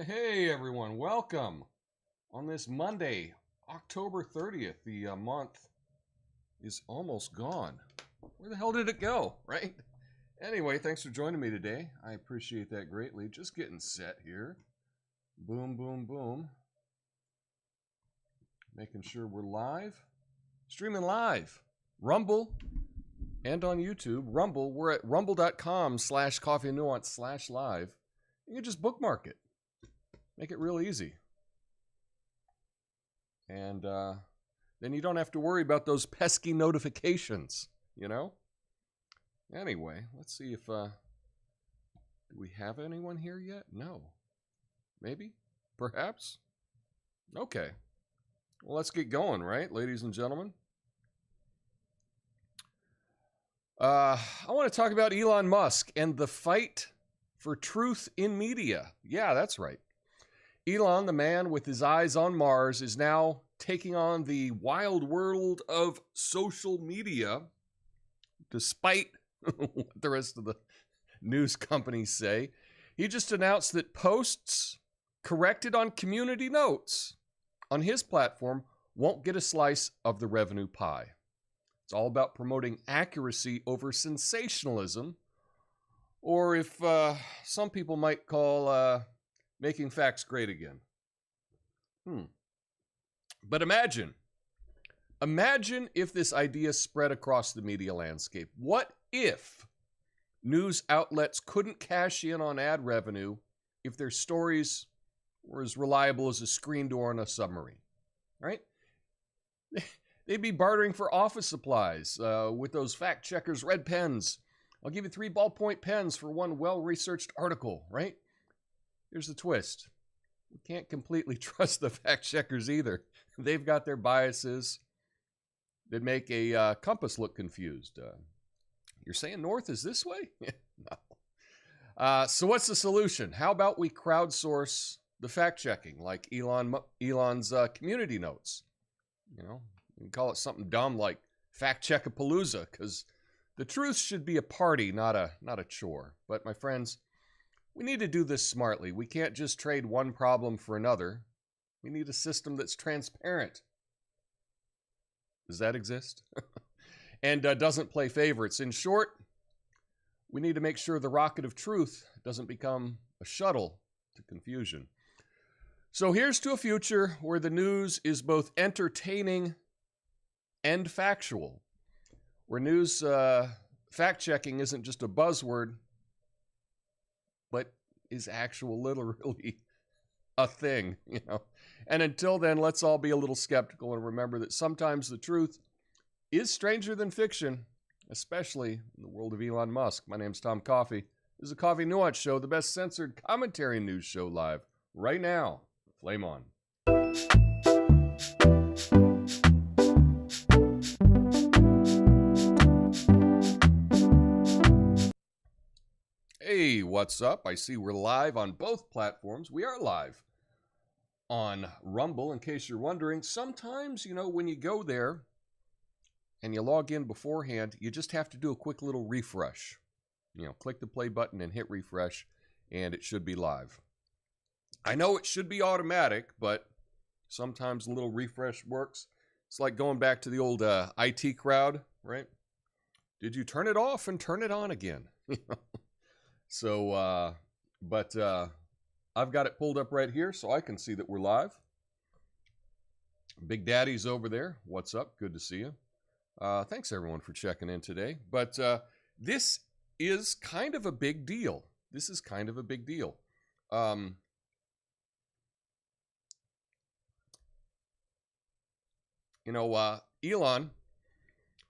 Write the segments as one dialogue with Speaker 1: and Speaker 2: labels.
Speaker 1: Hey everyone, welcome on this Monday, October 30th. The month is almost gone. Where the hell did it go, right? Anyway, thanks for joining me today. I appreciate that greatly. Just getting set here. Boom, boom, boom. Making sure we're live. Streaming live. Rumble and on YouTube. Rumble, we're at rumble.com/coffeenuance/live. You can just bookmark it. Make it real easy. And then you don't have to worry about those pesky notifications, you know? Anyway, let's see if, do we have anyone here yet? No. Maybe? Perhaps? Okay. Well, let's get going, right, ladies and gentlemen? I want to talk about Elon Musk and the fight for truth in media. Yeah, that's right. Elon, the man with his eyes on Mars, is now taking on the wild world of social media, despite what the rest of the news companies say. He just announced that posts corrected on community notes on his platform won't get a slice of the revenue pie. It's all about promoting accuracy over sensationalism, or if some people might call making facts great again. But imagine if this idea spread across the media landscape. What if news outlets couldn't cash in on ad revenue if their stories were as reliable as a screen door on a submarine, right? They'd be bartering for office supplies with those fact checkers' red pens. I'll give you 3 ballpoint pens for one well-researched article, right? Here's the twist. We can't completely trust the fact checkers either. They've got their biases that make a compass look confused. You're saying north is this way? No. So what's the solution? How about we crowdsource the fact checking like Elon's community notes? You know, you can call it something dumb like Fact Check-a-Palooza, because the truth should be a party, not a chore. But my friends, we need to do this smartly. We can't just trade one problem for another. We need a system that's transparent. Does that exist? And doesn't play favorites. In short, we need to make sure the rocket of truth doesn't become a shuttle to confusion. So here's to a future where the news is both entertaining and factual. Where news fact-checking isn't just a buzzword, but is actual literally a thing, you know. And until then, let's all be a little skeptical and remember that sometimes the truth is stranger than fiction, especially in the world of Elon Musk. My name's Tom Coffee. This is a Coffee Nuance Show, the best censored commentary news show live right now. Flame on. Hey, what's up? I see we're live on both platforms. We are live on Rumble, in case you're wondering. Sometimes, you know, when you go there and you log in beforehand, you just have to do a quick little refresh. You know, click the play button and hit refresh, and it should be live. I know it should be automatic, but sometimes a little refresh works. It's like going back to the old IT crowd, right? Did you turn it off and turn it on again? So, I've got it pulled up right here so I can see that we're live. Big Daddy's over there. What's up? Good to see you. Thanks, everyone, for checking in today. But this is kind of a big deal. This is kind of a big deal. You know, Elon,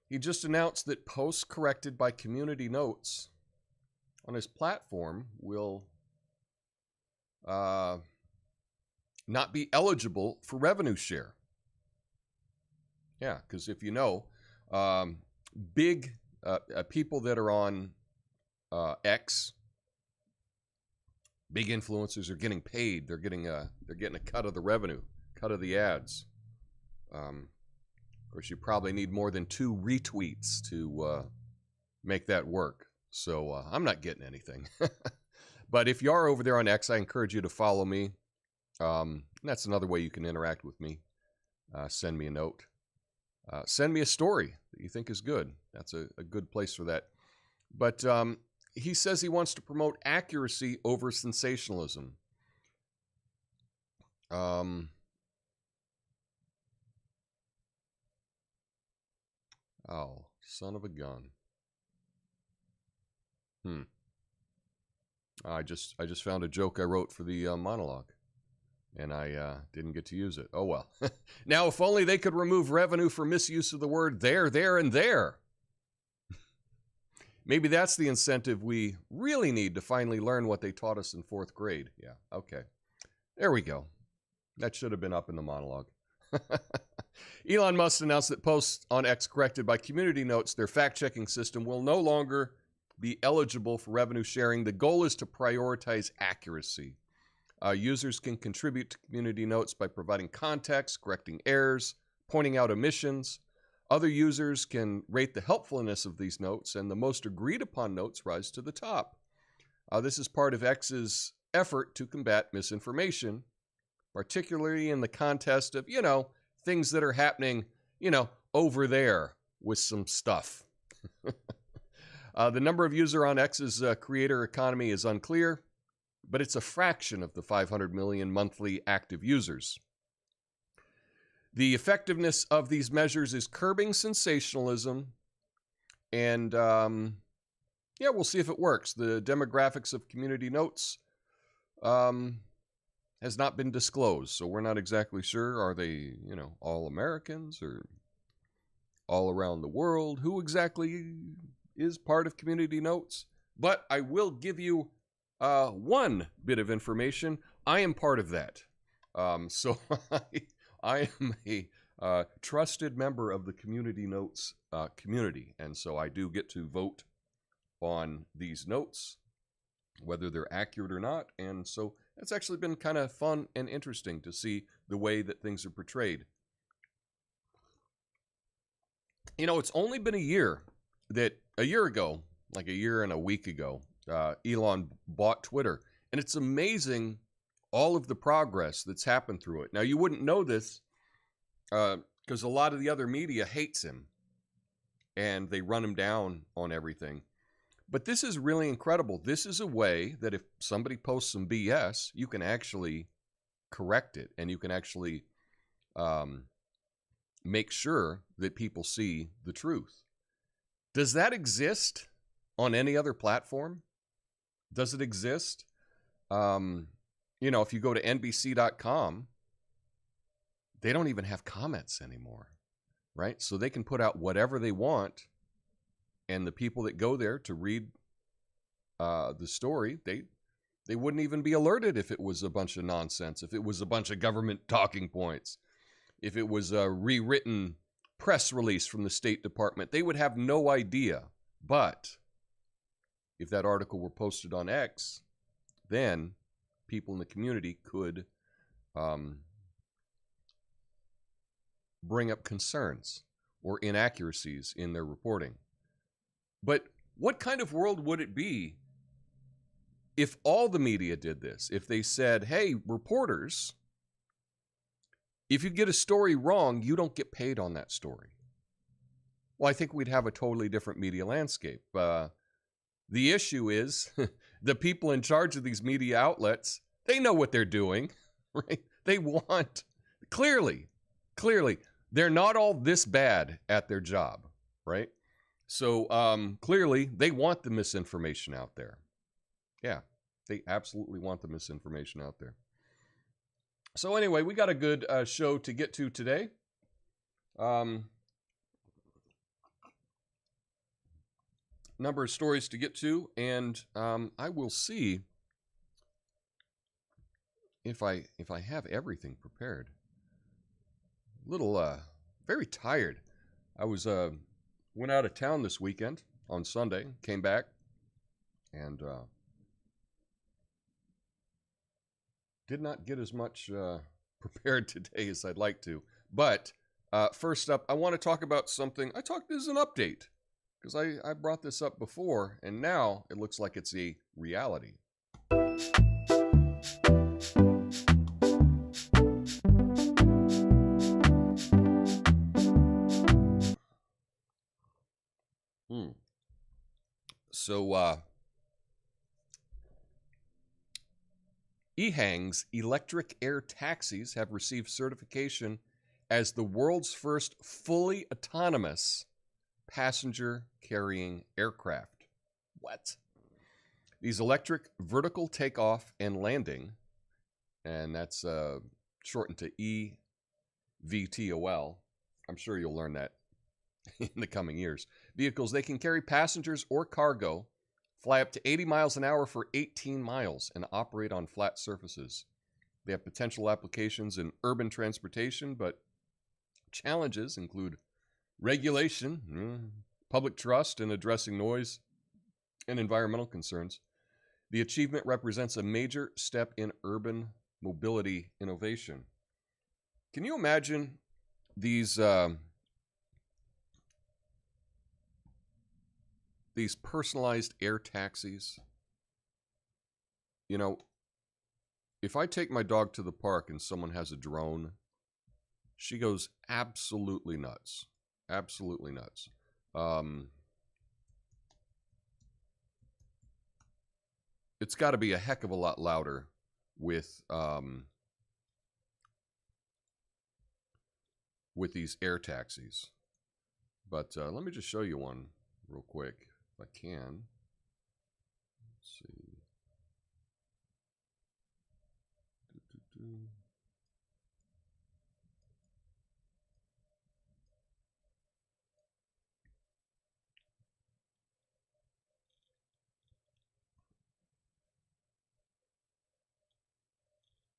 Speaker 1: he just announced that posts corrected by community notes on his platform will not be eligible for revenue share. Yeah, because if you know, big people that are on X, big influencers are getting paid. They're getting a cut of the revenue, cut of the ads. course, you probably need more than 2 retweets to make that work. So I'm not getting anything. But if you are over there on X, I encourage you to follow me. That's another way you can interact with me. Send me a note. Send me a story that you think is good. That's a good place for that. But he says he wants to promote accuracy over sensationalism. Oh, son of a gun. I just found a joke I wrote for the monologue, and I didn't get to use it. Oh well. Now, if only they could remove revenue for misuse of the word there, and there. Maybe that's the incentive we really need to finally learn what they taught us in 4th grade. Yeah, okay. There we go. That should have been up in the monologue. Elon Musk announced that posts on X corrected by community notes, their fact-checking system, will no longer be eligible for revenue sharing. The goal is to prioritize accuracy. Users can contribute to community notes by providing context, correcting errors, pointing out omissions. Other users can rate the helpfulness of these notes, and the most agreed upon notes rise to the top. This is part of X's effort to combat misinformation, particularly in the context of, things that are happening, over there with some stuff. The number of users on X's creator economy is unclear, but it's a fraction of the 500 million monthly active users. The effectiveness of these measures is curbing sensationalism, and we'll see if it works. The demographics of community notes has not been disclosed, so we're not exactly sure. Are they, all Americans or all around the world? Who exactly is part of community notes? But I will give you one bit of information. I am part of that. So I am a trusted member of the community notes community, and so I do get to vote on these notes, whether they're accurate or not. And so it's actually been kind of fun and interesting to see the way that things are portrayed. It's only been a year ago, like a year and a week ago, Elon bought Twitter. And it's amazing all of the progress that's happened through it. Now, you wouldn't know this because a lot of the other media hates him and they run him down on everything. But this is really incredible. This is a way that if somebody posts some BS, you can actually correct it, and you can actually make sure that people see the truth. Does that exist on any other platform? Does it exist? If you go to NBC.com, they don't even have comments anymore, right? So they can put out whatever they want, and the people that go there to read the story, they wouldn't even be alerted if it was a bunch of nonsense, if it was a bunch of government talking points, if it was a rewritten press release from the State Department. They would have no idea. But if that article were posted on X, then people in the community could bring up concerns or inaccuracies in their reporting. But what kind of world would it be if all the media did this? If they said, hey, reporters, if you get a story wrong, you don't get paid on that story. Well, I think we'd have a totally different media landscape. The issue is the people in charge of these media outlets, they know what they're doing, right? They want, clearly, they're not all this bad at their job, right? So clearly, they want the misinformation out there. Yeah, they absolutely want the misinformation out there. So anyway, we got a good show to get to today. Number of stories to get to, and I will see if I have everything prepared. Very tired. I was went out of town this weekend on Sunday, came back, and did not get as much prepared today as I'd like to. But First up, I want to talk about something. This is an update because I brought this up before, and now it looks like it's a reality. So, EHang's electric air taxis have received certification as the world's first fully autonomous passenger-carrying aircraft. What? These electric vertical takeoff and landing, and that's shortened to EVTOL. I'm sure you'll learn that in the coming years. Vehicles, they can carry passengers or cargo, fly up to 80 miles an hour for 18 miles, and operate on flat surfaces. They have potential applications in urban transportation, but challenges include regulation, public trust, and addressing noise and environmental concerns. The achievement represents a major step in urban mobility innovation. Can you imagine these personalized air taxis? You know, if I take my dog to the park and someone has a drone, she goes absolutely nuts. Absolutely nuts. It's got to be a heck of a lot louder with these air taxis. But let me just show you one real quick, if I can. Let's see.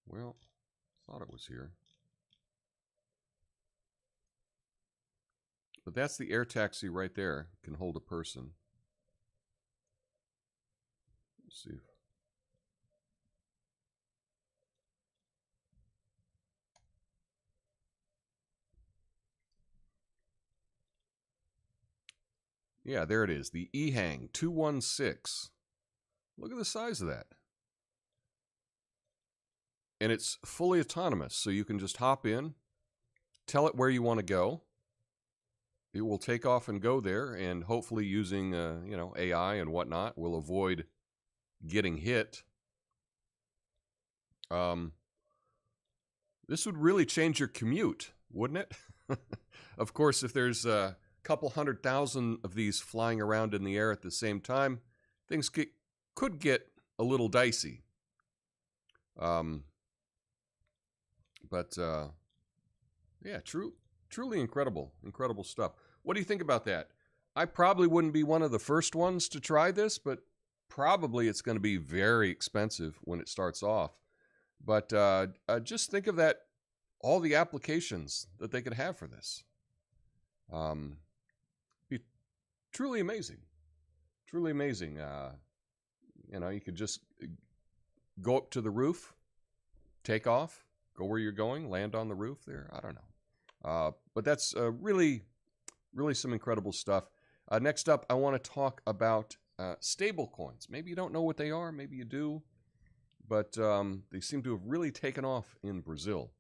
Speaker 1: Well, thought it was here. But that's the air taxi right there. Can hold a person. Let's see. Yeah, there it is. The EHang 216. Look at the size of that. And it's fully autonomous, so you can just hop in, tell it where you want to go. It will take off and go there, and hopefully using AI and whatnot will avoid getting hit. This would really change your commute, wouldn't it? Of course, if there's a couple 100,000 of these flying around in the air at the same time, things could get a little dicey. Yeah, truly incredible stuff. What do you think about that? I probably wouldn't be one of the first ones to try this, but probably it's going to be very expensive when it starts off. But just think of that, all the applications that they could have for this. Be truly amazing. Truly amazing. You could just go up to the roof, take off, go where you're going, land on the roof there. I don't know. But that's really some incredible stuff. Next up, I want to talk about stable coins. Maybe you don't know what they are. Maybe you do. But they seem to have really taken off in Brazil.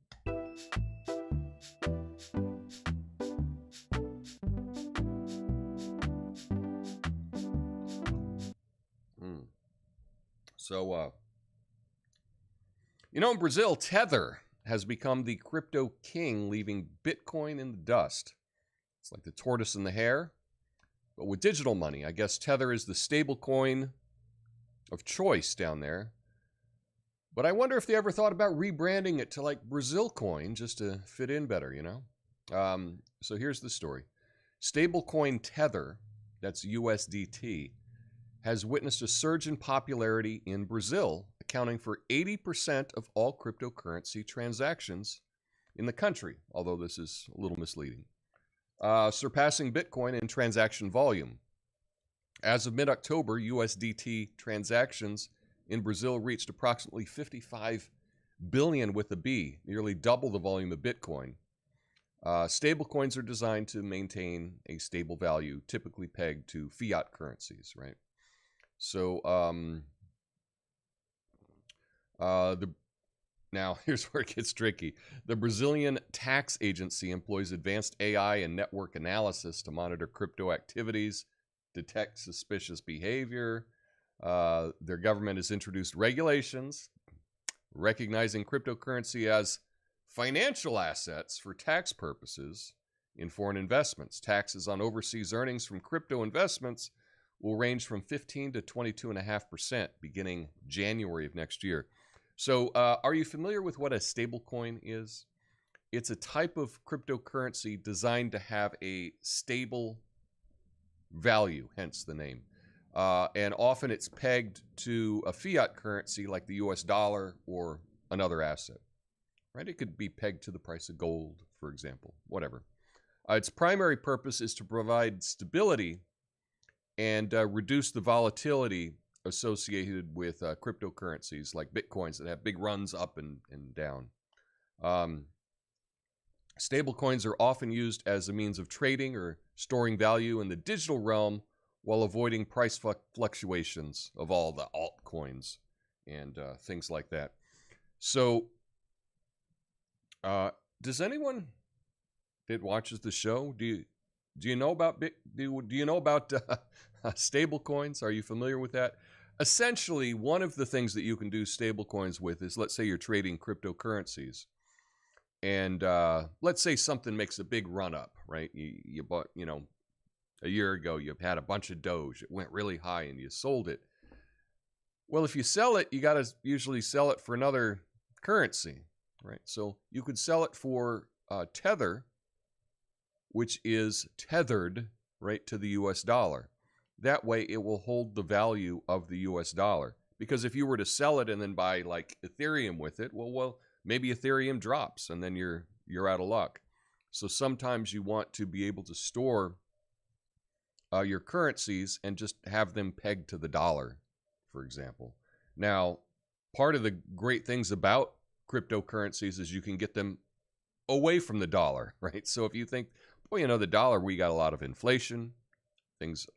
Speaker 1: So, in Brazil, Tether has become the crypto king, leaving Bitcoin in the dust. It's like the tortoise and the hare, but with digital money. I guess Tether is the stable coin of choice down there. But I wonder if they ever thought about rebranding it to like Brazil coin just to fit in better, So here's the story. Stablecoin Tether, that's USDT, has witnessed a surge in popularity in Brazil, accounting for 80% of all cryptocurrency transactions in the country, although this is a little misleading. Surpassing Bitcoin in transaction volume. As of mid-October, USDT transactions in Brazil reached approximately 55 billion with a B, nearly double the volume of Bitcoin. Stablecoins are designed to maintain a stable value, typically pegged to fiat currencies, right? So now here's where it gets tricky. The Brazilian tax agency employs advanced AI and network analysis to monitor crypto activities, detect suspicious behavior. Their government has introduced regulations recognizing cryptocurrency as financial assets for tax purposes in foreign investments. Taxes on overseas earnings from crypto investments will range from 15 to 22.5% beginning January of next year. So are you familiar with what a stablecoin is? It's a type of cryptocurrency designed to have a stable value, hence the name. And often it's pegged to a fiat currency like the US dollar or another asset, right? It could be pegged to the price of gold, for example, whatever. Its primary purpose is to provide stability and reduce the volatility associated with cryptocurrencies like Bitcoins that have big runs up and down. Stablecoins are often used as a means of trading or storing value in the digital realm while avoiding price fluctuations of all the altcoins and things like that. So, does anyone that watches the show, do you know about do you know about stable coins? Are you familiar with that? Essentially, one of the things that you can do stable coins with is, let's say you're trading cryptocurrencies, and let's say something makes a big run up, right? You bought, a year ago, you had a bunch of Doge. It went really high, and you sold it. Well, if you sell it, you got to usually sell it for another currency, right? So you could sell it for Tether, which is tethered right to the US dollar. That way it will hold the value of the US dollar. Because if you were to sell it and then buy like Ethereum with it, well, maybe Ethereum drops and then you're out of luck. So sometimes you want to be able to store your currencies and just have them pegged to the dollar, for example. Now, part of the great things about cryptocurrencies is you can get them away from the dollar, right? So if you think, well, the dollar, we got a lot of inflation, things,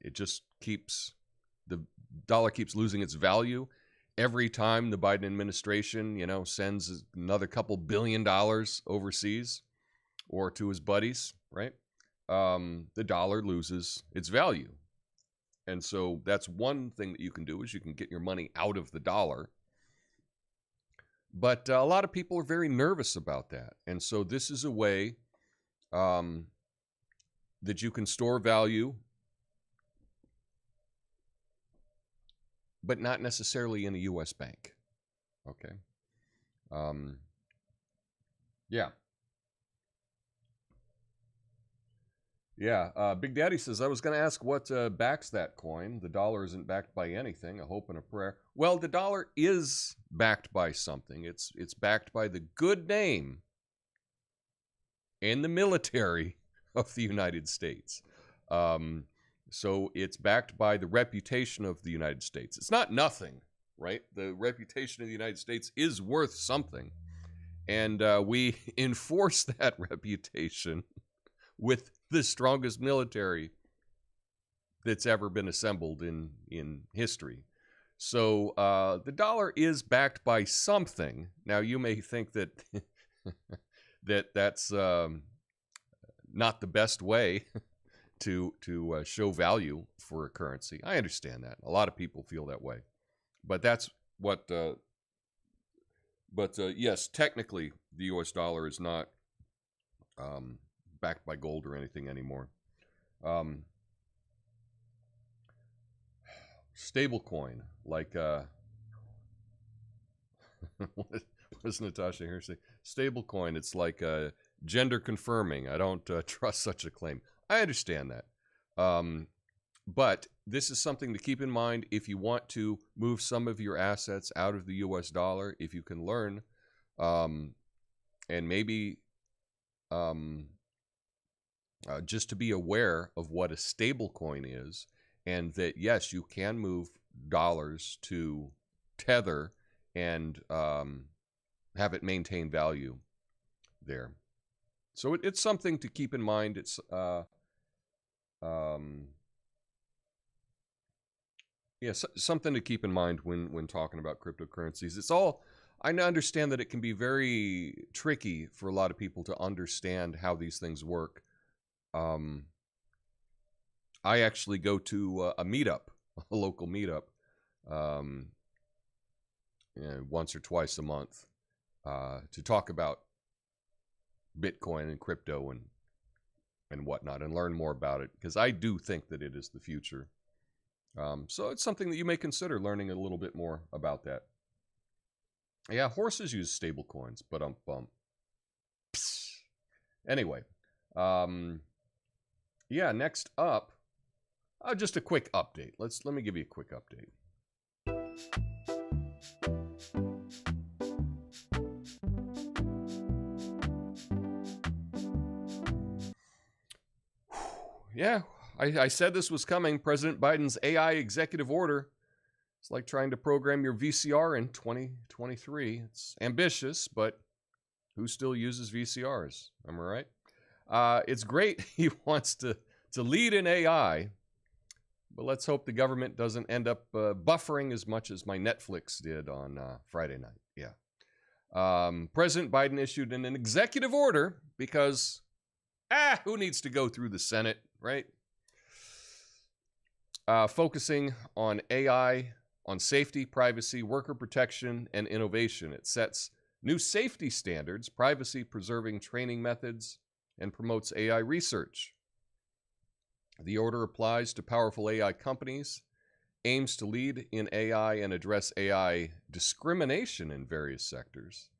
Speaker 1: it just the dollar keeps losing its value. Every time the Biden administration, sends another couple $1 billion overseas or to his buddies, right? The dollar loses its value. And so that's one thing that you can do is you can get your money out of the dollar. But a lot of people are very nervous about that. And so this is a way that you can store value, but not necessarily in a U.S. bank. Okay. Yeah. Yeah. Big Daddy says, I was going to ask what backs that coin. The dollar isn't backed by anything, a hope and a prayer. Well, the dollar is backed by something. It's backed by the good name and the military of the United States. So it's backed by the reputation of the United States. It's not nothing, right? The reputation of the United States is worth something. And we enforce that reputation with the strongest military that's ever been assembled in history. So the dollar is backed by something. Now, you may think that that's not the best way to show value for a currency. I understand that. A lot of people feel that way. But that's what... yes, technically, the U.S. dollar is not backed by gold or anything anymore. Stable coin, like... what does Natasha here say? Stable coin, it's like gender confirming. I don't trust such a claim. I understand that. But this is something to keep in mind if you want to move some of your assets out of the US dollar, if you can learn, and maybe just to be aware of what a stable coin is, and that, yes, you can move dollars to Tether and have it maintain value there. So it's something to keep in mind. It's um, yeah, something to keep in mind when talking about cryptocurrencies. It's all, I understand that it can be very tricky for a lot of people to understand how these things work. I actually go to a meetup, a local meetup, once or twice a month to talk about Bitcoin and crypto and whatnot, and learn more about it, because I do think that it is the future. So it's something that you may consider learning a little bit more about that. Yeah, horses use stable coins, but anyway, yeah, next up, just a quick update. Let me give you a quick update. Yeah, I said this was coming. President Biden's AI executive order. It's like trying to program your VCR in 2023. It's ambitious, but who still uses VCRs? Am I right? It's great he wants to lead in AI, but let's hope the government doesn't end up buffering as much as my Netflix did on Friday night. Yeah. President Biden issued an executive order because, who needs to go through the Senate, right? Focusing on AI, on safety, privacy, worker protection, and innovation. It sets new safety standards, privacy-preserving training methods, and promotes AI research. The order applies to powerful AI companies, aims to lead in AI and address AI discrimination in various sectors.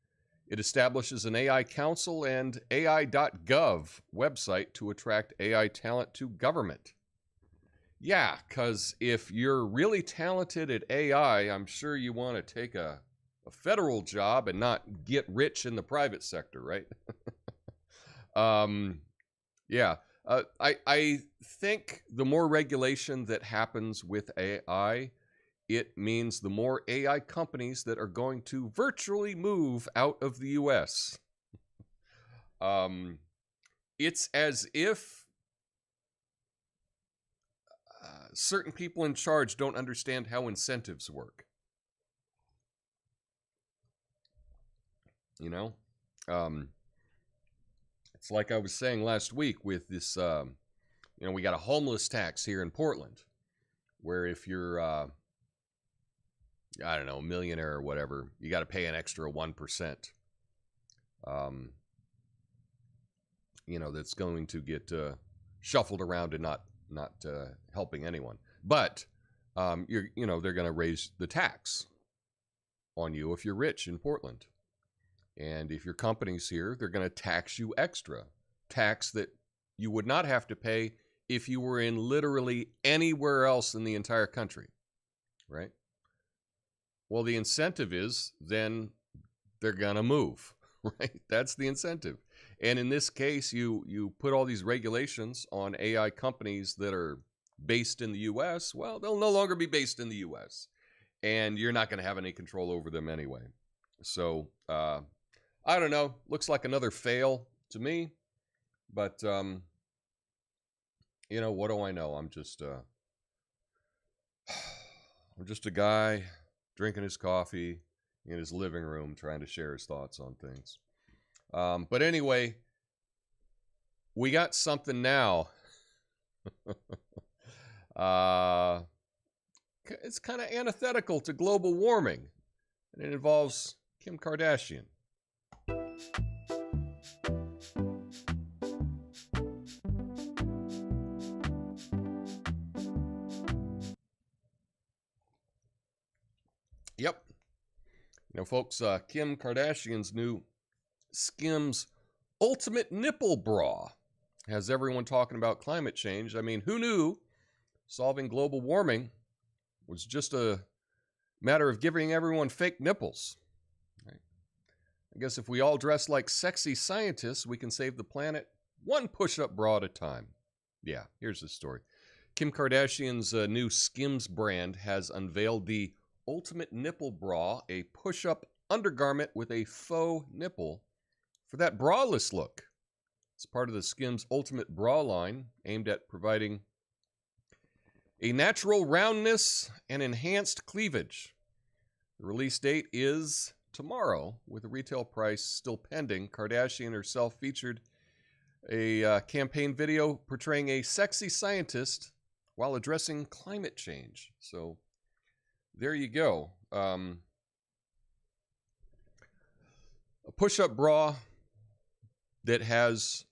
Speaker 1: It establishes an AI council and AI.gov website to attract AI talent to government. Yeah, because if you're really talented at AI, I'm sure you want to take a federal job and not get rich in the private sector, right? Yeah. I think the more regulation that happens with AI, it means the more AI companies that are going to virtually move out of the US. It's as if certain people in charge don't understand how incentives work. You know? It's like I was saying last week with this, we got a homeless tax here in Portland, where if you're, I don't know, a millionaire or whatever, you got to pay an extra 1%. That's going to get shuffled around and not helping anyone. But they're going to raise the tax on you if you're rich in Portland. And if your company's here, they're going to tax you extra. Tax that you would not have to pay if you were in literally anywhere else in the entire country, right? Well, the incentive is then they're going to move, right? That's the incentive. And in this case, you put all these regulations on AI companies that are based in the U.S., well, they'll no longer be based in the U.S., and you're not going to have any control over them anyway. So, I don't know. Looks like another fail to me. But, what do I know? I'm just a guy drinking his coffee in his living room trying to share his thoughts on things. But anyway, we got something now. It's kind of antithetical to global warming, and it involves Kim Kardashian. Yep. Folks, Kim Kardashian's new Skims Ultimate Nipple Bra has everyone talking about climate change. I mean, who knew solving global warming was just a matter of giving everyone fake nipples? Right? I guess if we all dress like sexy scientists, we can save the planet one push-up bra at a time. Yeah, here's the story. Kim Kardashian's new Skims brand has unveiled the Ultimate Nipple Bra, a push-up undergarment with a faux nipple for that braless look. It's part of the Skims Ultimate Bra line, aimed at providing a natural roundness and enhanced cleavage. The release date is tomorrow, with a retail price still pending. Kardashian herself featured a campaign video portraying a sexy scientist while addressing climate change. So there you go. A push-up bra that has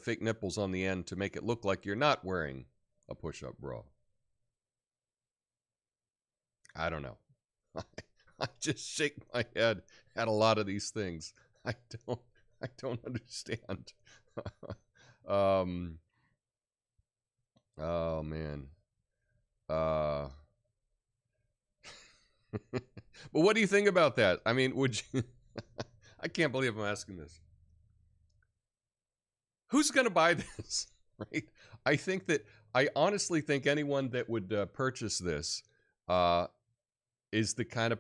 Speaker 1: fake nipples on the end to make it look like you're not wearing a push-up bra. I don't know. I just shake my head at a lot of these things. I don't understand. Oh man. But what do you think about that? I mean, would you I can't believe I'm asking this. Who's going to buy this? Right? I honestly think anyone that would purchase this is the kind of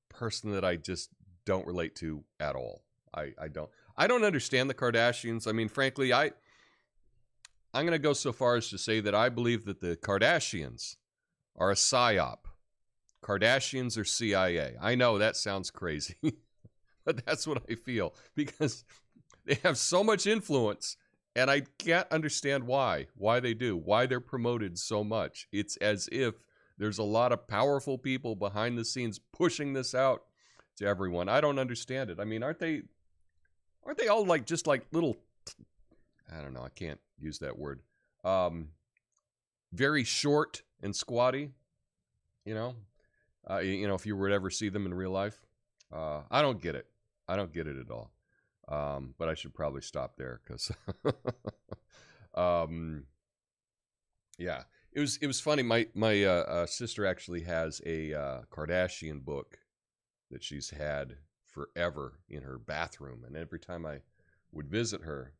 Speaker 1: person that I just don't relate to at all. I don't understand the Kardashians. I mean, frankly, I'm going to go so far as to say that I believe that the Kardashians are a psyop. Kardashians are CIA. I know that sounds crazy, but that's what I feel, because they have so much influence, and I can't understand why they do, why they're promoted so much. It's as if there's a lot of powerful people behind the scenes pushing this out to everyone. I don't understand it. I mean, aren't they all like just like little, I don't know, I can't use that word. Very short and squatty, you know, if you were to ever see them in real life. I don't get it. I don't get it at all. But I should probably stop there, because yeah, it was funny. My sister actually has a Kardashian book that she's had forever in her bathroom, and every time I would visit her,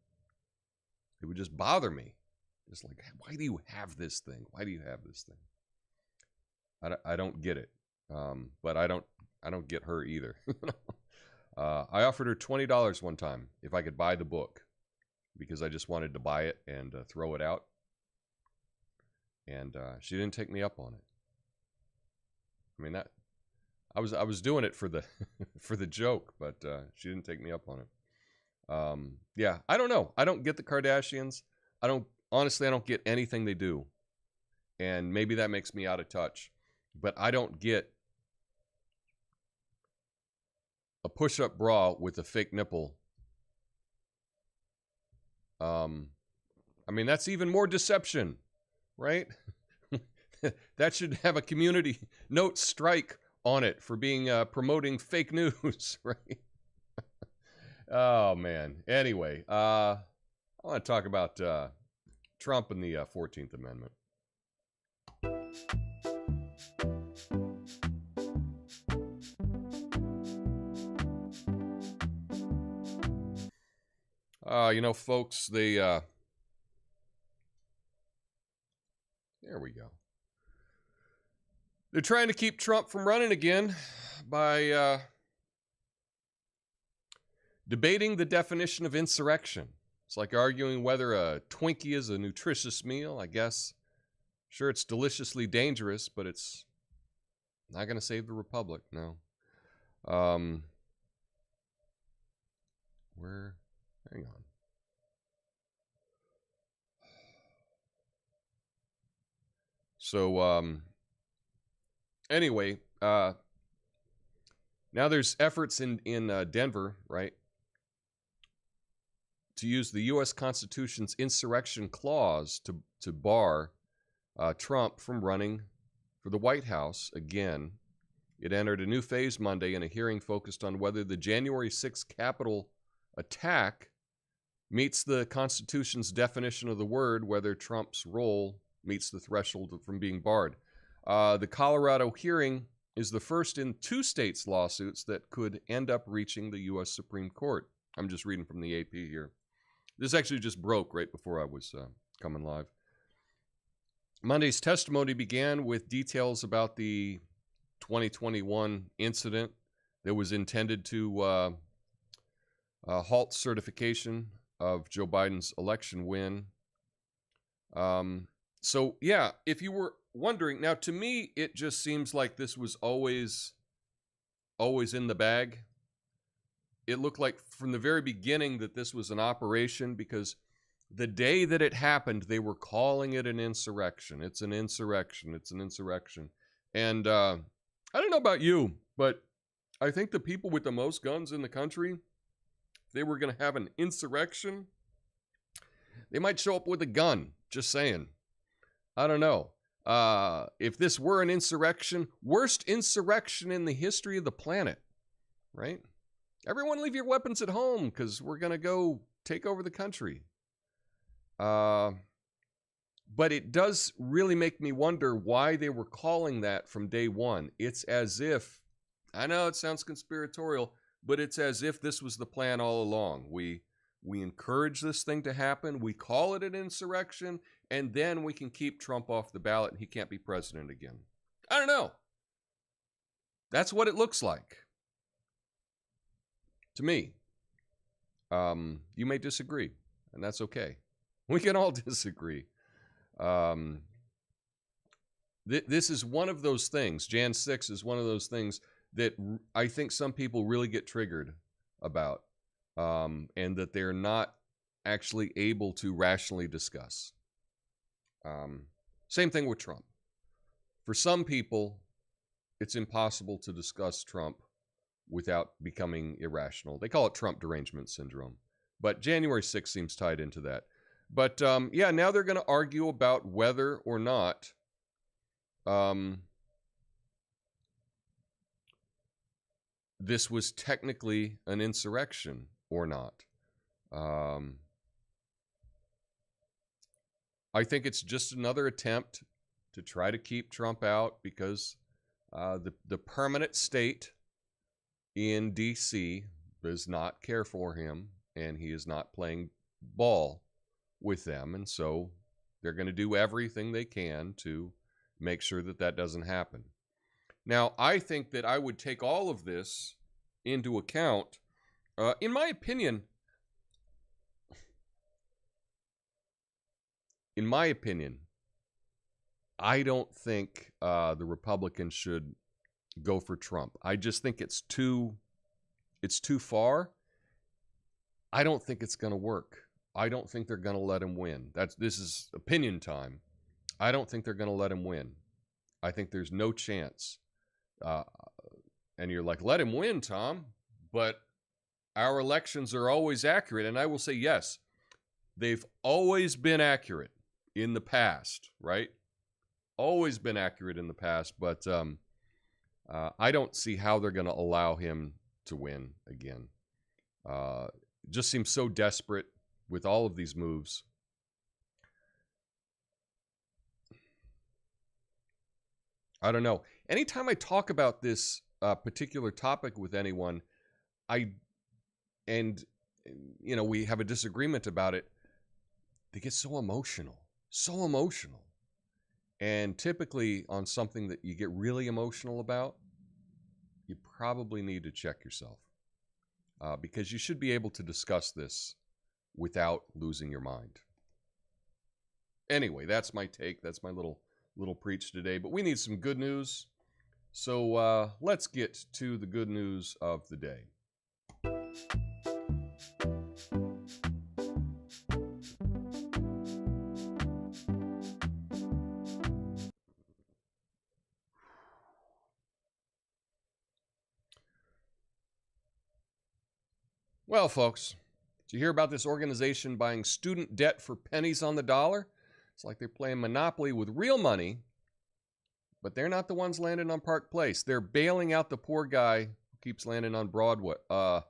Speaker 1: it would just bother me. Just like, why do you have this thing? Why do you have this thing? I don't get it. But I don't get her either. I offered her $20 one time if I could buy the book, because I just wanted to buy it and throw it out. And she didn't take me up on it. I mean, I was doing it for the for the joke, but she didn't take me up on it. Yeah, I don't know. I don't get the Kardashians. Honestly, I don't get anything they do. And maybe that makes me out of touch. But I don't get a push-up bra with a fake nipple. I mean, that's even more deception, right? That should have a community note strike on it for being promoting fake news, right? Oh man. Anyway, I want to talk about Trump and the 14th Amendment. Folks, there we go. They're trying to keep Trump from running again by debating the definition of insurrection. It's like arguing whether a Twinkie is a nutritious meal, I guess. Sure, it's deliciously dangerous, but it's not going to save the republic, no. Hang on. So, anyway, now there's efforts in Denver, right, to use the U.S. Constitution's insurrection clause to bar Trump from running for the White House again. It entered a new phase Monday in a hearing focused on whether the January 6th Capitol attack meets the Constitution's definition of the word, whether Trump's role meets the threshold from being barred. The Colorado hearing is the first in two states' lawsuits that could end up reaching the U.S. Supreme Court. I'm just reading from the AP here. This actually just broke right before I was coming live. Monday's testimony began with details about the 2021 incident that was intended to halt certification of Joe Biden's election win. So, yeah, if you were wondering, now to me, it just seems like this was always in the bag. It looked like from the very beginning that this was an operation, because the day that it happened, they were calling it an insurrection. It's an insurrection. It's an insurrection. And I don't know about you, but I think the people with the most guns in the country, if they were going to have an insurrection, they might show up with a gun. Just saying. I don't know. If this were an insurrection, worst insurrection in the history of the planet, right? Everyone leave your weapons at home because we're going to go take over the country. But it does really make me wonder why they were calling that from day one. It's as if, I know it sounds conspiratorial, but it's as if this was the plan all along. We encourage this thing to happen. We call it an insurrection, and then we can keep Trump off the ballot and he can't be president again. I don't know. That's what it looks like to me. You may disagree, and that's okay. We can all disagree. This is one of those things. Jan 6 is one of those things that I think some people really get triggered about. And that they're not actually able to rationally discuss. Same thing with Trump. For some people, it's impossible to discuss Trump without becoming irrational. They call it Trump derangement syndrome. But January 6th seems tied into that. But yeah, now they're going to argue about whether or not this was technically an insurrection or not. I think it's just another attempt to try to keep Trump out because the permanent state in D.C. does not care for him, and he is not playing ball with them. And so they're going to do everything they can to make sure that that doesn't happen. Now, I think that I would take all of this into account. In my opinion, I don't think the Republicans should go for Trump. I just think it's too far. I don't think it's going to work. I don't think they're going to let him win. This is opinion time. I don't think they're going to let him win. I think there's no chance. And you're like, let him win, Tom. But our elections are always accurate. And I will say, yes, they've always been accurate in the past, right? Always been accurate in the past. But I don't see how they're going to allow him to win again. Just seems so desperate with all of these moves. I don't know. Anytime I talk about this particular topic with anyone, we have a disagreement about it, they get so emotional. And typically on something that you get really emotional about, you probably need to check yourself. Because you should be able to discuss this without losing your mind. Anyway, that's my take. That's my little preach today. But we need some good news. So let's get to the good news of the day. Well, folks, did you hear about this organization buying student debt for pennies on the dollar? It's like they're playing Monopoly with real money, but they're not the ones landing on Park Place. They're bailing out the poor guy who keeps landing on Boardwalk. I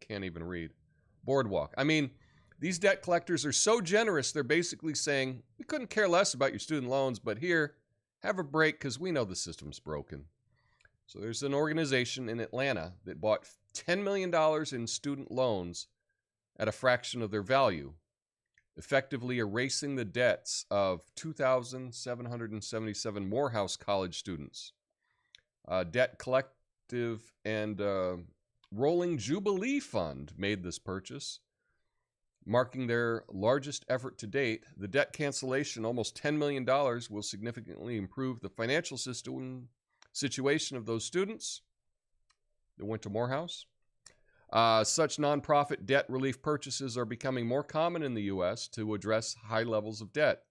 Speaker 1: can't even read. Boardwalk. I mean, these debt collectors are so generous, they're basically saying, we couldn't care less about your student loans, but here, have a break because we know the system's broken. So there's an organization in Atlanta that bought $10 million in student loans at a fraction of their value. effectively erasing the debts of 2,777 Morehouse College students. Debt Collective and Rolling Jubilee Fund made this purchase, marking their largest effort to date. The debt cancellation, almost $10 million, will significantly improve the financial situation of those students that went to Morehouse. Such nonprofit debt relief purchases are becoming more common in the U.S. to address high levels of debt.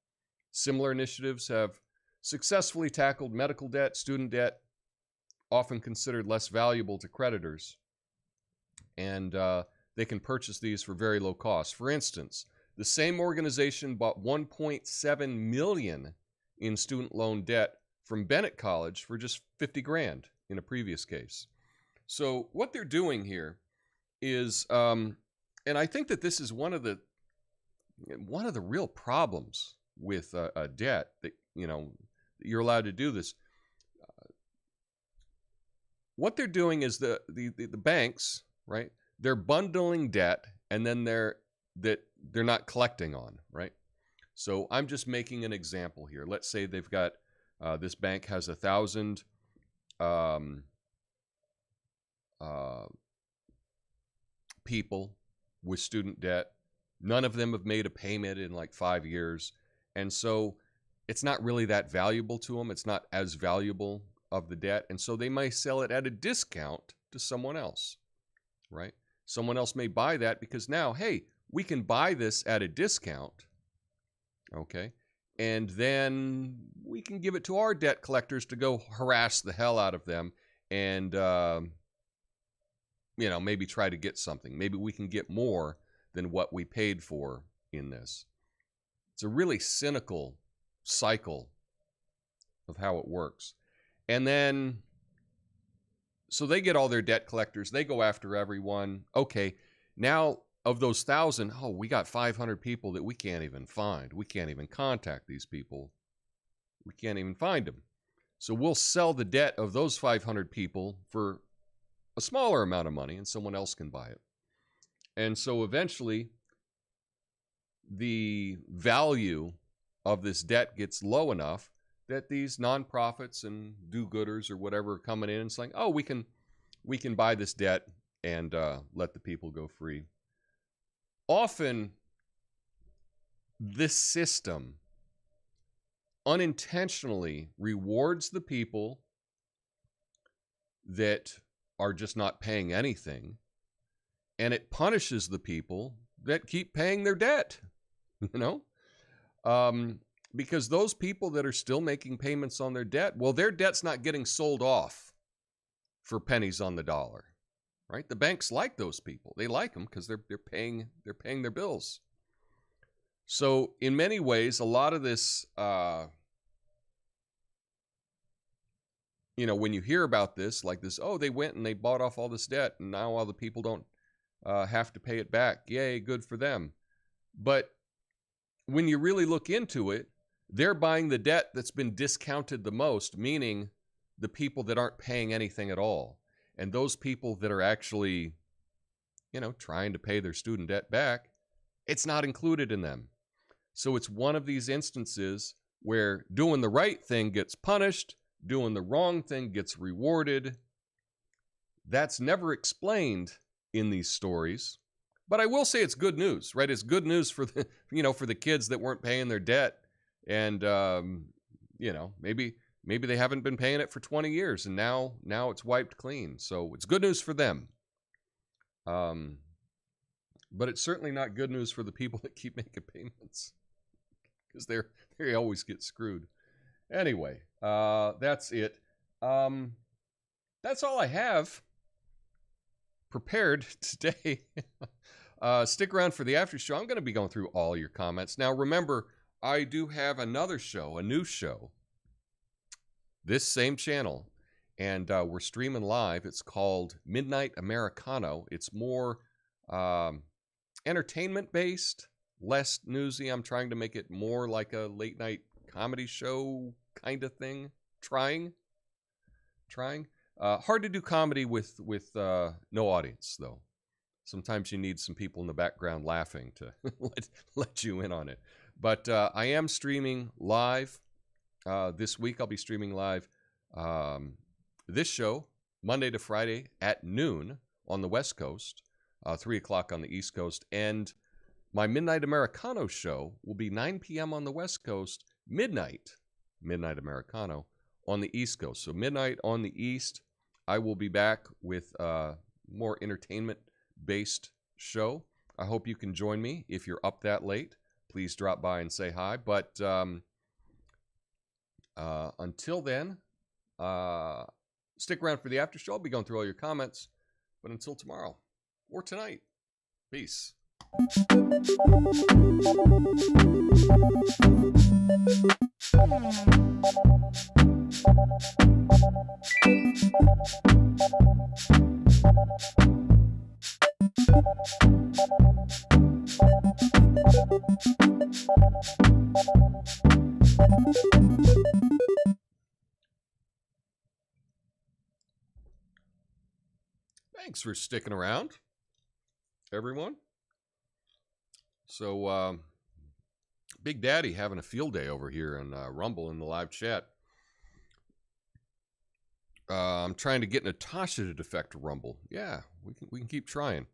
Speaker 1: Similar initiatives have successfully tackled medical debt, student debt, often considered less valuable to creditors. And they can purchase these for very low cost. For instance, the same organization bought $1.7 million in student loan debt from Bennett College for just $50,000 in a previous case. So what they're doing here is, and I think that this is one of the real problems with a debt, that you're allowed to do this. What they're doing is the banks, right? They're bundling debt, and then they're not collecting on, right? So I'm just making an example here. Let's say they've got this bank has 1,000 people with student debt. None of them have made a payment in like 5 years, and so it's not really that valuable to them. It's not as valuable of the debt, and so they may sell it at a discount to someone else, right? Someone else may buy that because now, hey, we can buy this at a discount, okay? And then we can give it to our debt collectors to go harass the hell out of them and, maybe try to get something. Maybe we can get more than what we paid for in this. It's a really cynical cycle of how it works. And then, so they get all their debt collectors. They go after everyone. Okay, now of those 1,000, we got 500 people that we can't even find. We can't even contact these people. We can't even find them. So we'll sell the debt of those 500 people for a smaller amount of money, and someone else can buy it. And so eventually, the value of this debt gets low enough that these nonprofits and do-gooders or whatever are coming in and saying, we can buy this debt and let the people go free. Often, this system unintentionally rewards the people that are just not paying anything, and it punishes the people that keep paying their debt, because those people that are still making payments on their debt, well, their debt's not getting sold off for pennies on the dollar, right? The banks like those people. They like them because they're paying their bills. So in many ways, a lot of this, when you hear about this, like this, they went and they bought off all this debt, and now all the people don't have to pay it back. Yay, good for them. But when you really look into it, they're buying the debt that's been discounted the most, meaning the people that aren't paying anything at all. And those people that are actually, trying to pay their student debt back, it's not included in them. So it's one of these instances where doing the right thing gets punished, doing the wrong thing gets rewarded. That's never explained in these stories. But I will say it's good news, right? It's good news for the, for the kids that weren't paying their debt. And, maybe they haven't been paying it for 20 years and now it's wiped clean. So it's good news for them. But it's certainly not good news for the people that keep making payments, because they always get screwed. Anyway, that's it. That's all I have prepared today. Stick around for the after show. I'm going to be going through all your comments. Now, remember, I do have another show, a new show, this same channel, and we're streaming live. It's called Midnight Americano. It's more entertainment-based, less newsy. I'm trying to make it more like a late-night comedy show kind of thing. Trying. Hard to do comedy with no audience, though. Sometimes you need some people in the background laughing to let you in on it. But I am streaming live this week. I'll be streaming live this show Monday to Friday at noon on the West Coast, 3 o'clock on the East Coast. And my Midnight Americano show will be 9 p.m. on the West Coast, midnight Americano on the East Coast. So midnight on the East, I will be back with more entertainment-based show. I hope you can join me. If you're up that late, please drop by and say hi. But until then, stick around for the after show. I'll be going through all your comments. But until tomorrow or tonight, peace. Thanks for sticking around, everyone. So, Big Daddy having a field day over here in Rumble in the live chat. I'm trying to get Natasha to defect to Rumble. Yeah, we can keep trying.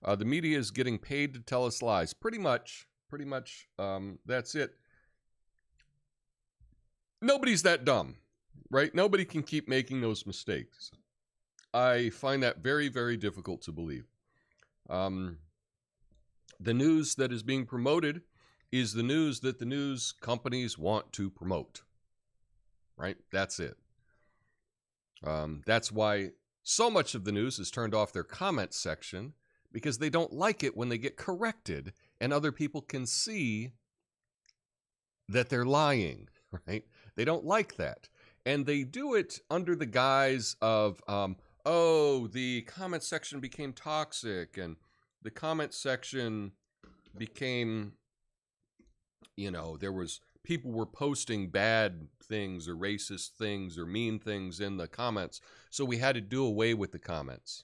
Speaker 1: The media is getting paid to tell us lies. Pretty much. That's it. Nobody's that dumb, right? Nobody can keep making those mistakes. I find that very, very difficult to believe. The news that is being promoted is the news that the news companies want to promote, right? That's it. That's why so much of the news has turned off their comment section, because they don't like it when they get corrected and other people can see that they're lying, right? They don't like that. And they do it under the guise of, oh, the comment section became toxic, and the comment section became, people were posting bad things or racist things or mean things in the comments, so we had to do away with the comments.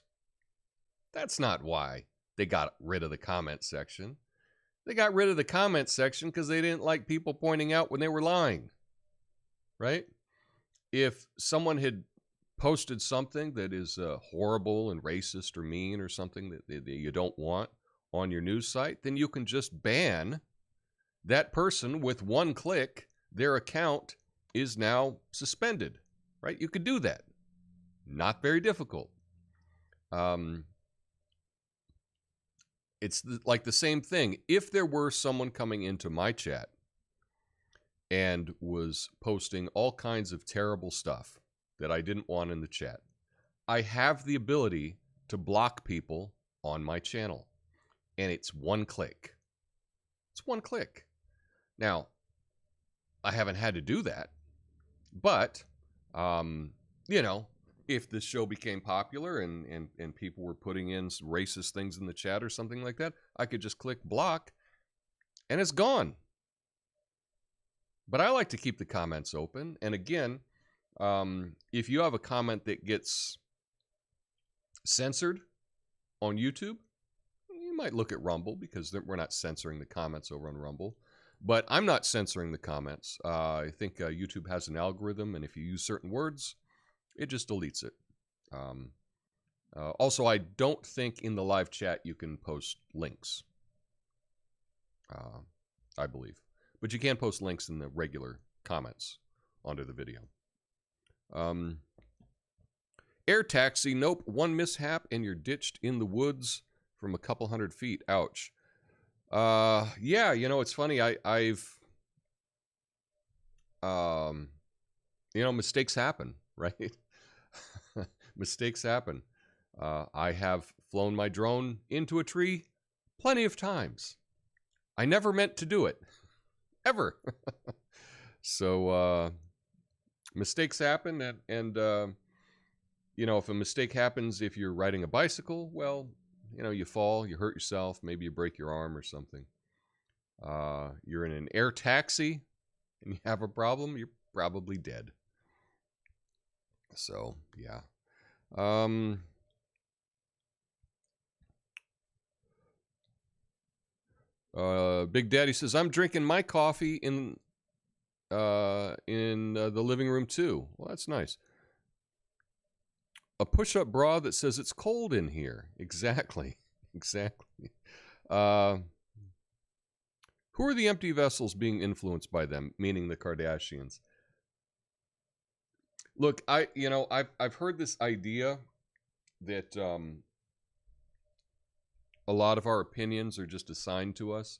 Speaker 1: That's not why they got rid of the comment section. They got rid of the comment section because they didn't like people pointing out when they were lying, right? If someone had posted something that is horrible and racist or mean or something that you don't want on your news site, then you can just ban that person with one click. Their account is now suspended, right? You could do that. Not very difficult. It's like the same thing. If there were someone coming into my chat and was posting all kinds of terrible stuff that I didn't want in the chat, I have the ability to block people on my channel. And it's one click. It's one click. Now, I haven't had to do that. But, if this show became popular and people were putting in racist things in the chat or something like that, I could just click block and it's gone. But I like to keep the comments open. And again, if you have a comment that gets censored on YouTube, you might look at Rumble, because we're not censoring the comments over on Rumble. But I'm not censoring the comments. I think YouTube has an algorithm, and if you use certain words, it just deletes it. Also, I don't think in the live chat you can post links, I believe. But you can post links in the regular comments under the video. Air taxi, nope. One mishap and you're ditched in the woods from a couple 100 feet. Ouch. Yeah, it's funny. I've mistakes happen, right? Mistakes happen. I have flown my drone into a tree plenty of times. I never meant to do it. Ever. So, mistakes happen, and if a mistake happens if you're riding a bicycle, well, you fall, you hurt yourself, maybe you break your arm or something. You're in an air taxi and you have a problem, you're probably dead. So, yeah. Big Daddy says, I'm drinking my coffee in the living room too. Well, that's nice. A push-up bra that says it's cold in here. Exactly. Exactly. Who are the empty vessels being influenced by them, meaning the Kardashians? Look, I've heard this idea that a lot of our opinions are just assigned to us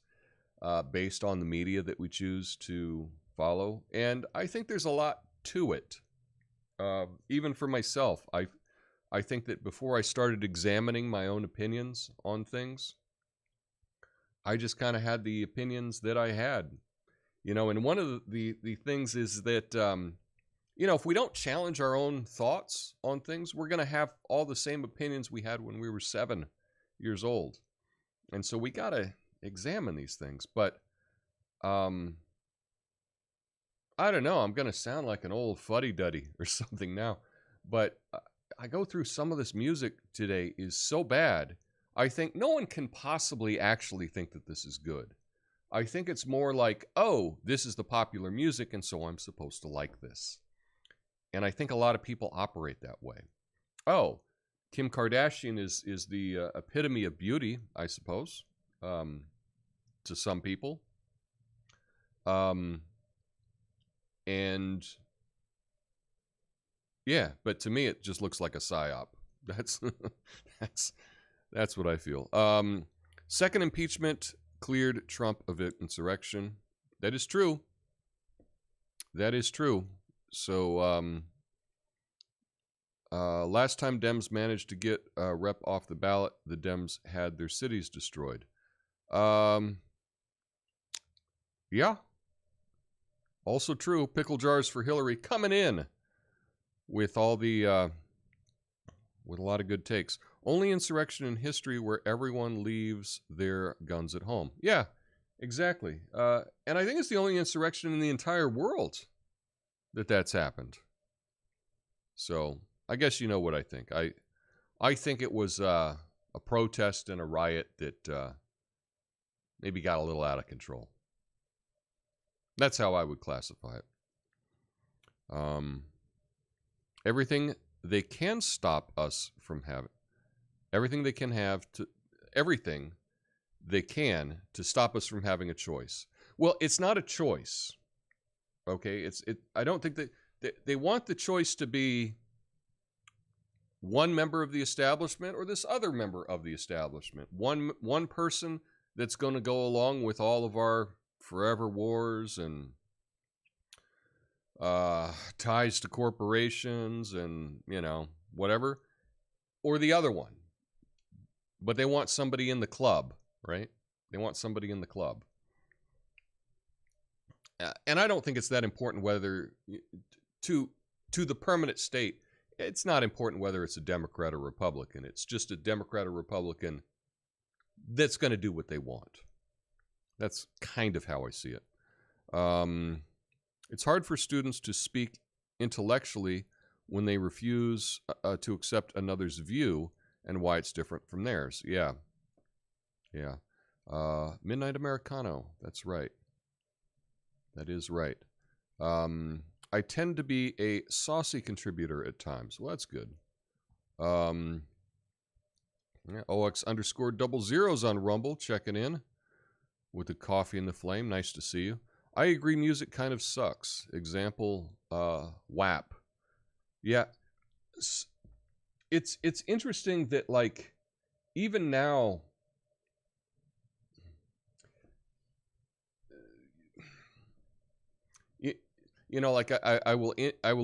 Speaker 1: based on the media that we choose to follow, and I think there's a lot to it. Even for myself, I think that before I started examining my own opinions on things, I just kind of had the opinions that I had, and one of the things is that, if we don't challenge our own thoughts on things, we're going to have all the same opinions we had when we were 7 years old. And so we got to examine these things. But I don't know. I'm going to sound like an old fuddy-duddy or something now. But I go through some of this music today is so bad. I think no one can possibly actually think that this is good. I think it's more like, oh, this is the popular music, and so I'm supposed to like this. And I think a lot of people operate that way. Oh, Kim Kardashian is the epitome of beauty, I suppose, to some people. And yeah, but to me, it just looks like a psyop. That's what I feel. Second impeachment cleared Trump of insurrection. That is true. That is true. So, last time Dems managed to get Rep off the ballot, the Dems had their cities destroyed. Yeah. Also true. Pickle jars for Hillary coming in with all the with a lot of good takes. Only insurrection in history where everyone leaves their guns at home. Yeah, exactly. And I think it's the only insurrection in the entire world that's happened. So I guess you know what I think. I think it was a protest and a riot that maybe got a little out of control. That's how I would classify it. Everything they can stop us from having, everything they can to stop us from having a choice. Well, it's not a choice. Okay, I don't think that they want the choice to be one member of the establishment or this other member of the establishment. One person that's going to go along with all of our forever wars and ties to corporations and, whatever, or the other one. But they want somebody in the club, right? They want somebody in the club. And I don't think it's that important whether, to the permanent state, it's not important whether it's a Democrat or Republican. It's just a Democrat or Republican that's going to do what they want. That's kind of how I see it. It's hard for students to speak intellectually when they refuse to accept another's view and why it's different from theirs. Yeah. Yeah. Midnight Americano. That's right. That is right. I tend to be a saucy contributor at times. Well, that's good. Yeah, OX_00's on Rumble, checking in with the coffee and the flame. Nice to see you. I agree music kind of sucks. Example, WAP. Yeah. It's interesting that, like, even now, like I will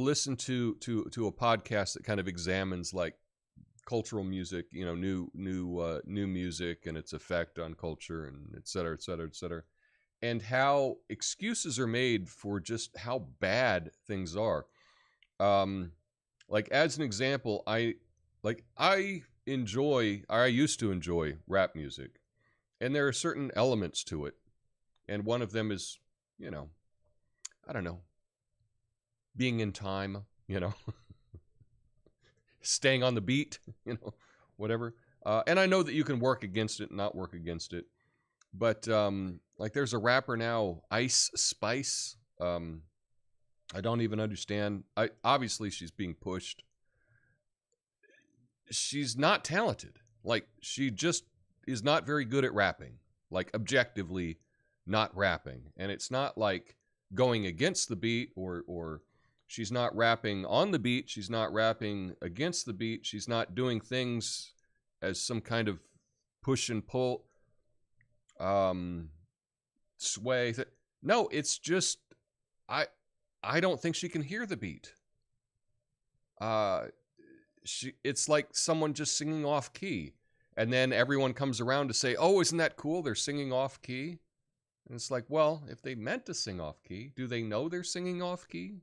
Speaker 1: listen to a podcast that kind of examines like cultural music, new music and its effect on culture and et cetera, et cetera, et cetera, and how excuses are made for just how bad things are. Like as an example, I used to enjoy rap music, and there are certain elements to it, and one of them is, I don't know, being in time, staying on the beat, whatever. And I know that you can work against it and not work against it. But like there's a rapper now, Ice Spice. I don't even understand. Obviously she's being pushed. She's not talented. Like she just is not very good at rapping. Like objectively not rapping. And it's not like going against the beat or she's not rapping on the beat, she's not rapping against the beat, she's not doing things as some kind of push and pull sway. No, it's just I don't think she can hear the beat. It's like someone just singing off key, and then everyone comes around to say, "Oh, isn't that cool? They're singing off key." And it's like, well, if they meant to sing off key, do they know they're singing off key?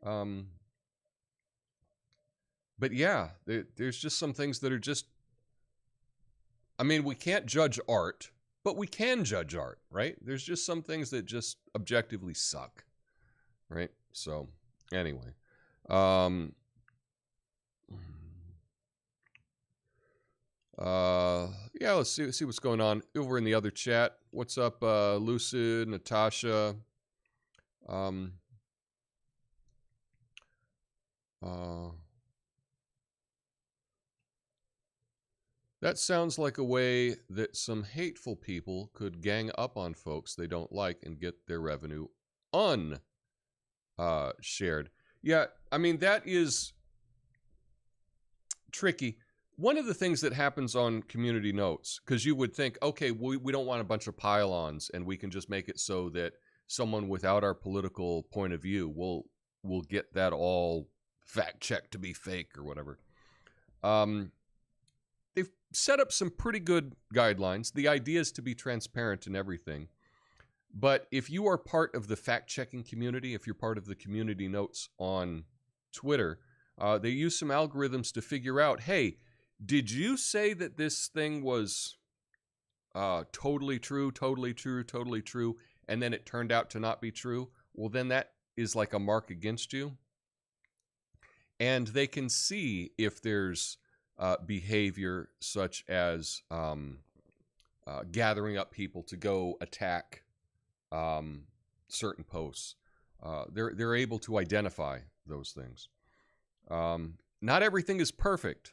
Speaker 1: But yeah, there's just some things that are just. I mean, we can't judge art, but we can judge art, right? There's just some things that just objectively suck, right? So, anyway. Yeah, let's see what's going on over in the other chat. What's up, Lucid, Natasha? That sounds like a way that some hateful people could gang up on folks they don't like and get their revenue shared. Yeah, I mean, that is tricky. One of the things that happens on community notes, because you would think, okay, we don't want a bunch of pile-ons, and we can just make it so that someone without our political point of view will get that all fact-checked to be fake or whatever. They've set up some pretty good guidelines. The idea is to be transparent in everything. But if you are part of the fact-checking community, if you're part of the community notes on Twitter, they use some algorithms to figure out, hey, did you say that this thing was totally true, and then it turned out to not be true? Well, then that is like a mark against you. And they can see if there's behavior such as gathering up people to go attack certain posts. They're able to identify those things. Not everything is perfect.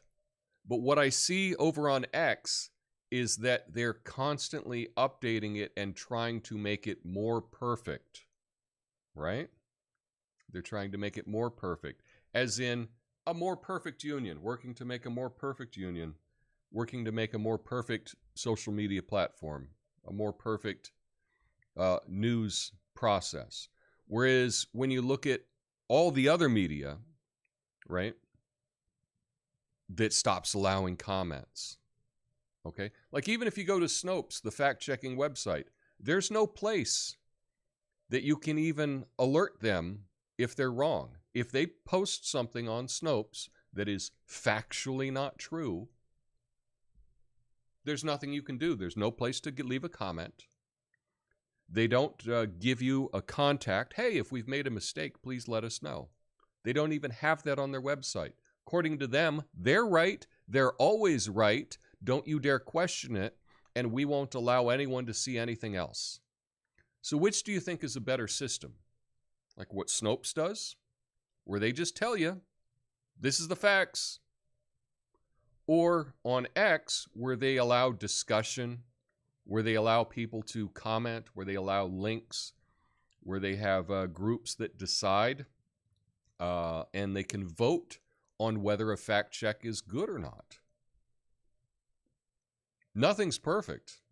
Speaker 1: But what I see over on X is that they're constantly updating it and trying to make it more perfect, right? They're trying to make it more perfect, as in a more perfect union, working to make a more perfect union, working to make a more perfect social media platform, a more perfect news process. Whereas when you look at all the other media, right, that stops allowing comments. Okay? Like even if you go to Snopes, the fact-checking website, there's no place that you can even alert them if they're wrong. If they post something on Snopes that is factually not true, there's nothing you can do. There's no place to leave a comment. They don't give you a contact. Hey, if we've made a mistake, please let us know. They don't even have that on their website. According to them, they're right. They're always right. Don't you dare question it, and we won't allow anyone to see anything else. So which do you think is a better system? Like what Snopes does, where they just tell you, this is the facts. Or on X, where they allow discussion, where they allow people to comment, where they allow links, where they have groups that decide, and they can vote on whether a fact check is good or not. Nothing's perfect,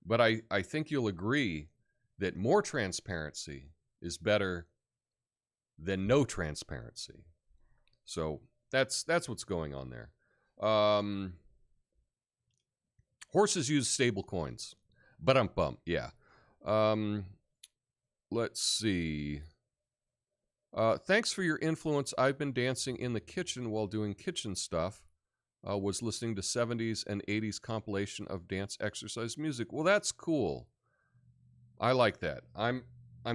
Speaker 1: but I think you'll agree that more transparency is better than no transparency. So that's what's going on there. Horses use stable coins. Ba-dum-bum, yeah. Let's see. Thanks for your influence. I've been dancing in the kitchen while doing kitchen stuff. Was listening to 70s and 80s compilation of dance exercise music. Well, that's cool. I like that. I'm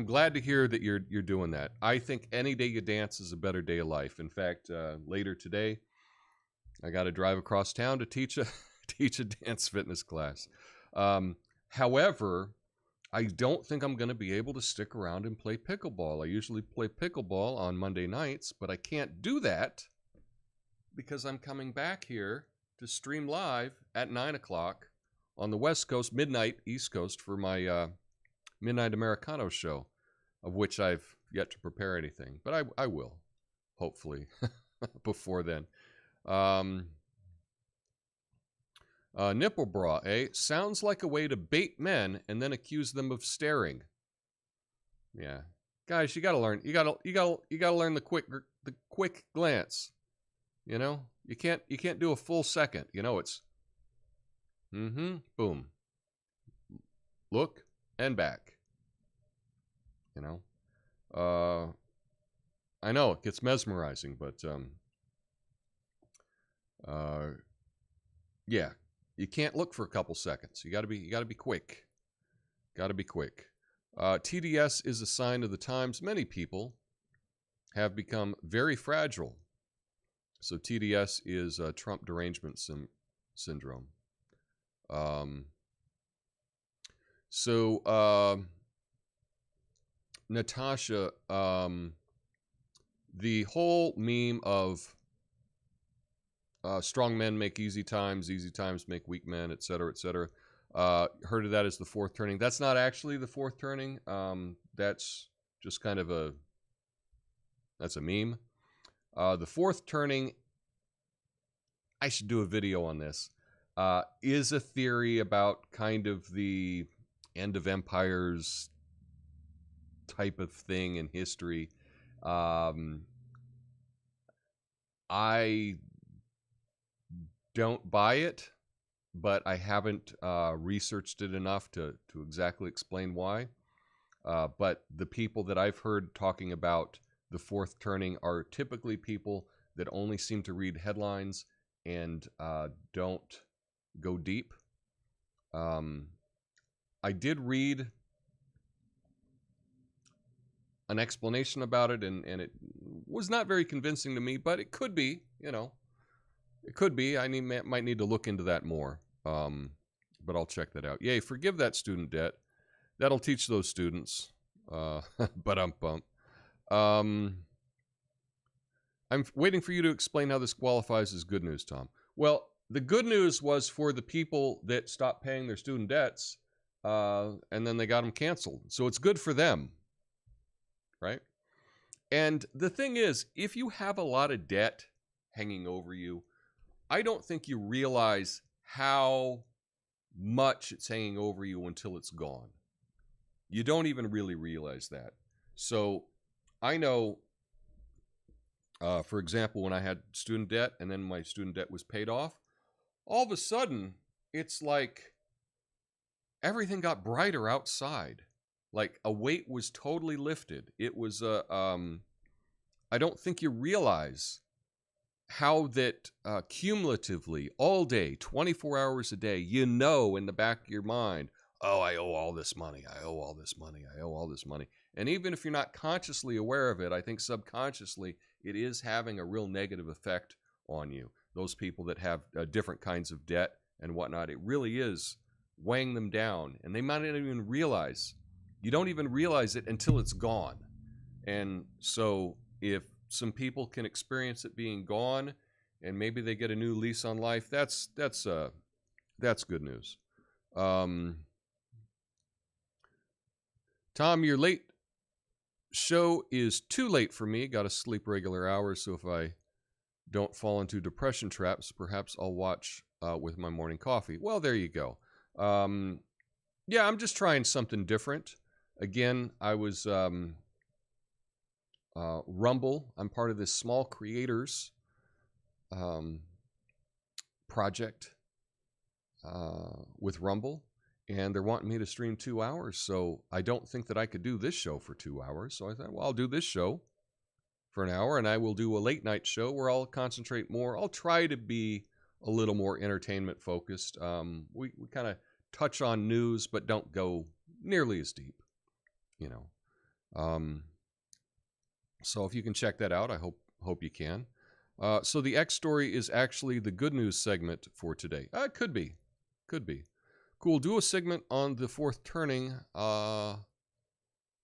Speaker 1: glad to hear that you're doing that. I think any day you dance is a better day of life. In fact, later today, I got to drive across town to teach a dance fitness class. However, I don't think I'm going to be able to stick around and play pickleball. I usually play pickleball on Monday nights, but I can't do that because I'm coming back here to stream live at 9 o'clock on the West Coast, midnight East Coast, for my Midnight Americano show, of which I've yet to prepare anything. But I will, hopefully, before then. Nipple bra, eh? Sounds like a way to bait men and then accuse them of staring. Yeah, guys, you gotta learn. You gotta learn the quick glance. You know, you can't do a full second. You know, it's boom, look and back. You know, I know it gets mesmerizing, but yeah. You can't look for a couple seconds. You gotta be quick. Gotta be quick. TDS is a sign of the times. Many people have become very fragile. So TDS is Trump derangement syndrome. Natasha, the whole meme of strong men make easy times make weak men, etc., etc. Heard of that as the fourth turning. That's not actually the fourth turning. That's just kind of that's a meme. The fourth turning, I should do a video on this, is a theory about kind of the end of empires type of thing in history. I don't buy it, but I haven't researched it enough to exactly explain why. But the people that I've heard talking about the fourth turning are typically people that only seem to read headlines and don't go deep. I did read an explanation about it, and it was not very convincing to me, but it could be, you know. It could be. I might need to look into that more, but I'll check that out. Yay, forgive that student debt. That'll teach those students. But I'm waiting for you to explain how this qualifies as good news, Tom. Well, the good news was for the people that stopped paying their student debts, and then they got them canceled. So it's good for them, right? And the thing is, if you have a lot of debt hanging over you, I don't think you realize how much it's hanging over you until it's gone. You don't even really realize that. So I know, for example, when I had student debt and then my student debt was paid off, all of a sudden, it's like everything got brighter outside. Like a weight was totally lifted. It was, I don't think you realize how that cumulatively all day, 24 hours a day, you know in the back of your mind, oh, I owe all this money, I owe all this money, I owe all this money. And even if you're not consciously aware of it, I think subconsciously it is having a real negative effect on you. Those people that have different kinds of debt and whatnot, it really is weighing them down. And they might not even realize. You don't even realize it until it's gone. And so if some people can experience it being gone, and maybe they get a new lease on life, that's good news. Tom, your late show is too late for me. Got to sleep regular hours, so if I don't fall into depression traps, perhaps I'll watch with my morning coffee. Well, there you go. Yeah, I'm just trying something different. Again, I was Rumble. I'm part of this small creators project with Rumble, and they're wanting me to stream 2 hours. So I don't think that I could do this show for 2 hours. So I thought, well, I'll do this show for an hour, and I will do a late night show where I'll concentrate more. I'll try to be a little more entertainment focused. We kind of touch on news, but don't go nearly as deep, you know. So if you can check that out, I hope you can. So the X story is actually the good news segment for today. It could be. Cool. Do a segment on the fourth turning. I'm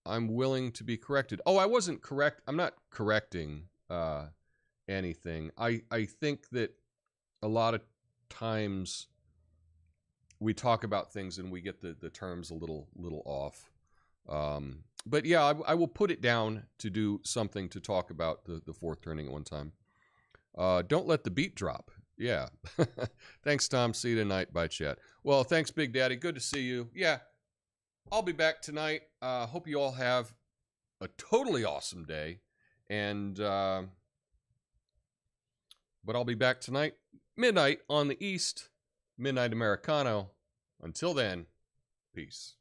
Speaker 1: willing to be corrected. Oh, I wasn't correct. I'm not correcting anything. I think that a lot of times we talk about things and we get the terms a little off. But yeah, I will put it down to do something to talk about the fourth turning at one time. Don't let the beat drop. Yeah. Thanks, Tom. See you tonight. Bye, chat. Well, thanks, Big Daddy. Good to see you. Yeah, I'll be back tonight. Hope you all have a totally awesome day. And, but I'll be back tonight, midnight on the East, midnight Americano. Until then, peace.